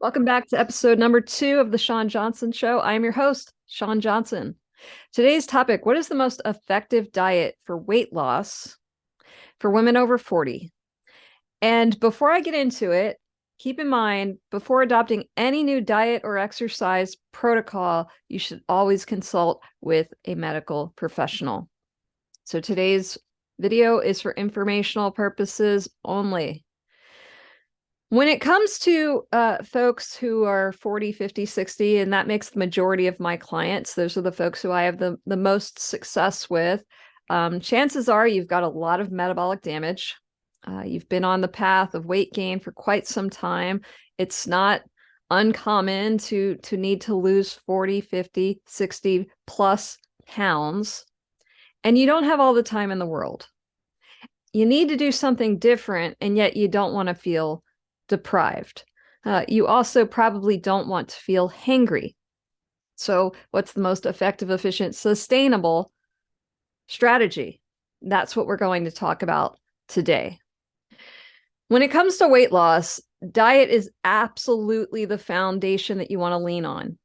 Welcome back to episode number 2 of the Shawn Johnson Show. I'm your host, Shawn Johnson. Today's topic: what is the most effective diet for weight loss for women over 40? And before I get into it, keep in mind, before adopting any new diet or exercise protocol, you should always consult with a medical professional. So today's video is for informational purposes only. When it comes to folks who are 40, 50, 60, and that makes the majority of my clients, those are the folks who I have the most success with. Chances are you've got a lot of metabolic damage. You've been on the path of weight gain for quite some time. It's not uncommon to need to lose 40, 50, 60 plus pounds, and you don't have all the time in the world. You need to do something different, and yet you don't want to feel deprived. You also probably don't want to feel hangry. So what's the most effective, efficient, sustainable strategy? That's what we're going to talk about today. When it comes to weight loss, diet is absolutely the foundation that you want to lean on.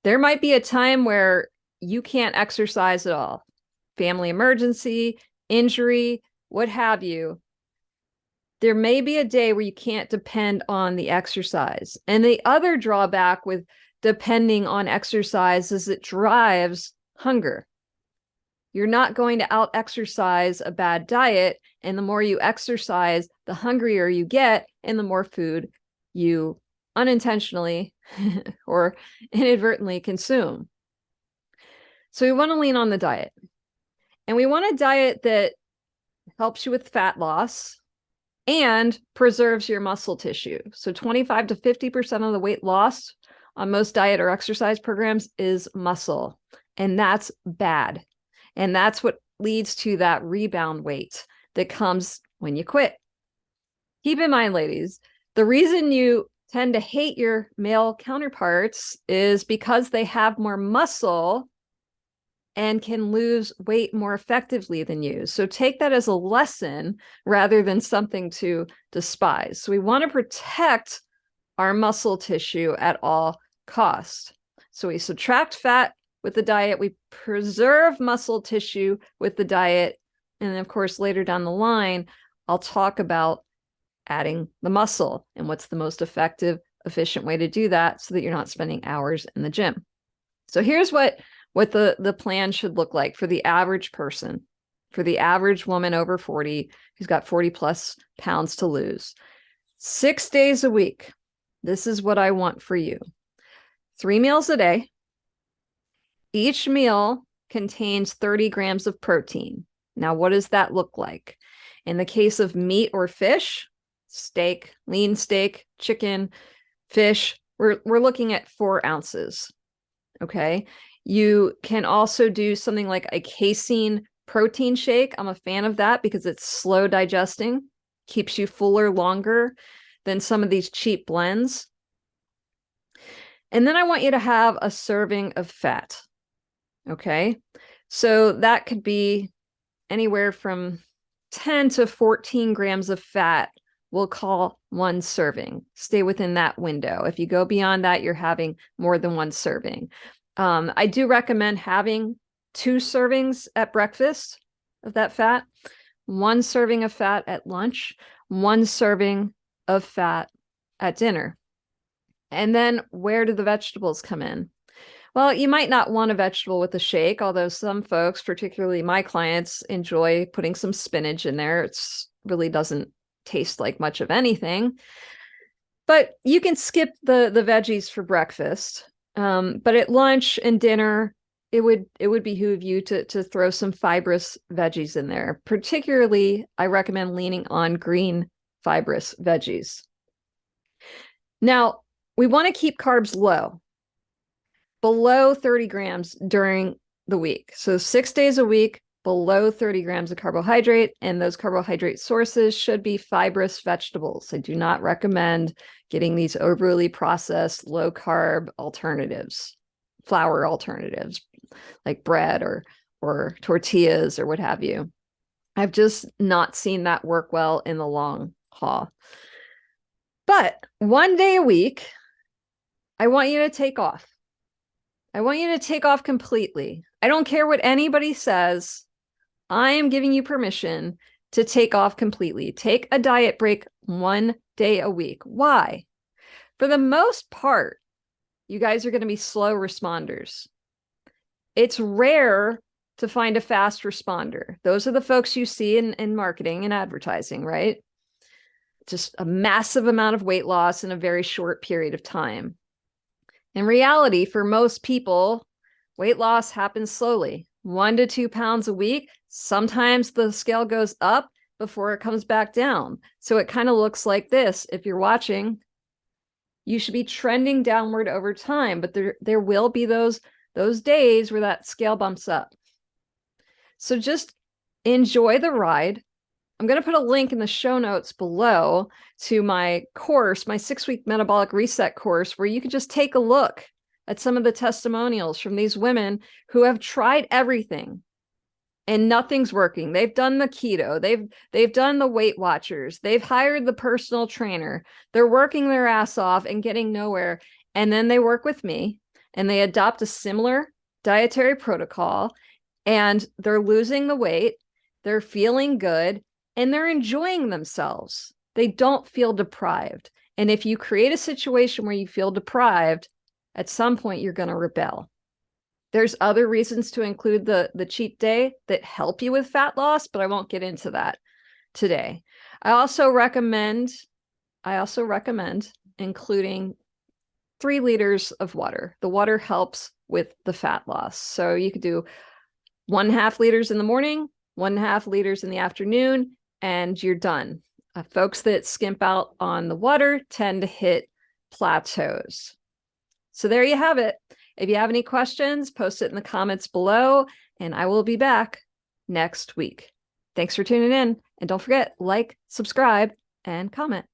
There might be a time where you can't exercise at all. Family emergency, injury, what have you. There may be a day where you can't depend on the exercise. And the other drawback with depending on exercise is it drives hunger. You're not going to out-exercise a bad diet, and the more you exercise, the hungrier you get, and the more food you unintentionally or inadvertently consume. So we want to lean on the diet. And we want a diet that helps you with fat loss and preserves your muscle tissue. So 25 to 50% of the weight lost on most diet or exercise programs is muscle. And that's bad. And that's what leads to that rebound weight that comes when you quit. Keep in mind, ladies, the reason you tend to hate your male counterparts is because they have more muscle and can lose weight more effectively than you. So take that as a lesson rather than something to despise. So we want to protect our muscle tissue at all costs. So we subtract fat with the diet, we preserve muscle tissue with the diet, and then of course later down the line, I'll talk about adding the muscle and what's the most effective, efficient way to do that so that you're not spending hours in the gym. So here's what the plan should look like for the average person, for the average woman over 40 who's got 40 plus pounds to lose. 6 days a week. This is what I want for you. 3 meals a day. Each meal contains 30 grams of protein. Now, what does that look like? In the case of meat or fish, steak, lean steak, chicken, fish, we're looking at 4 ounces. Okay. You can also do something like a casein protein shake. I'm a fan of that because it's slow digesting, keeps you fuller longer than some of these cheap blends. And then I want you to have a serving of fat. Okay. So that could be anywhere from 10 to 14 grams of fat. We'll call 1 serving. Stay within that window. If you go beyond that, you're having more than 1 serving. I do recommend having 2 servings at breakfast of that fat, 1 serving of fat at lunch, 1 serving of fat at dinner. And then where do the vegetables come in? Well, you might not want a vegetable with a shake, although some folks, particularly my clients, enjoy putting some spinach in there. It really doesn't taste like much of anything. But you can skip the veggies for breakfast. But at lunch and dinner, it would behoove you to throw some fibrous veggies in there. Particularly, I recommend leaning on green fibrous veggies. Now, we want to keep carbs low, below 30 grams during the week. So 6 days a week, below 30 grams of carbohydrate, and those carbohydrate sources should be fibrous vegetables. I do not recommend getting these overly processed low carb alternatives, flour alternatives like bread or tortillas or what have you. I've just not seen that work well in the long haul. But 1 day a week, I want you to take off. I want you to take off completely. I don't care what anybody says. I am giving you permission to take off completely. Take a diet break 1 day a week. Why? For the most part, you guys are going to be slow responders. It's rare to find a fast responder. Those are the folks you see in marketing and advertising, right? Just a massive amount of weight loss in a very short period of time. In reality, for most people, weight loss happens slowly, 1 to 2 pounds a week. Sometimes the scale goes up before it comes back down. So it kind of looks like this. If you're watching, you should be trending downward over time, but there will be those days where that scale bumps up. So just enjoy the ride. I'm going to put a link in the show notes below to my course, my 6-week metabolic reset course, where you can just take a look at some of the testimonials from these women who have tried everything and nothing's working. They've done the keto, they've done the Weight Watchers, they've hired the personal trainer, they're working their ass off and getting nowhere. And then they work with me and they adopt a similar dietary protocol and they're losing the weight, they're feeling good, and they're enjoying themselves. They don't feel deprived. And if you create a situation where you feel deprived, at some point you're going to rebel. There's other reasons to include the cheat day that help you with fat loss, but I won't get into that today. I also recommend including 3 liters of water. The water helps with the fat loss. So you could do 1.5 liters in the morning, 1.5 liters in the afternoon, and you're done. Folks that skimp out on the water tend to hit plateaus. So there you have it. If you have any questions, post it in the comments below, and I will be back next week. Thanks for tuning in, and don't forget, like, subscribe, and comment.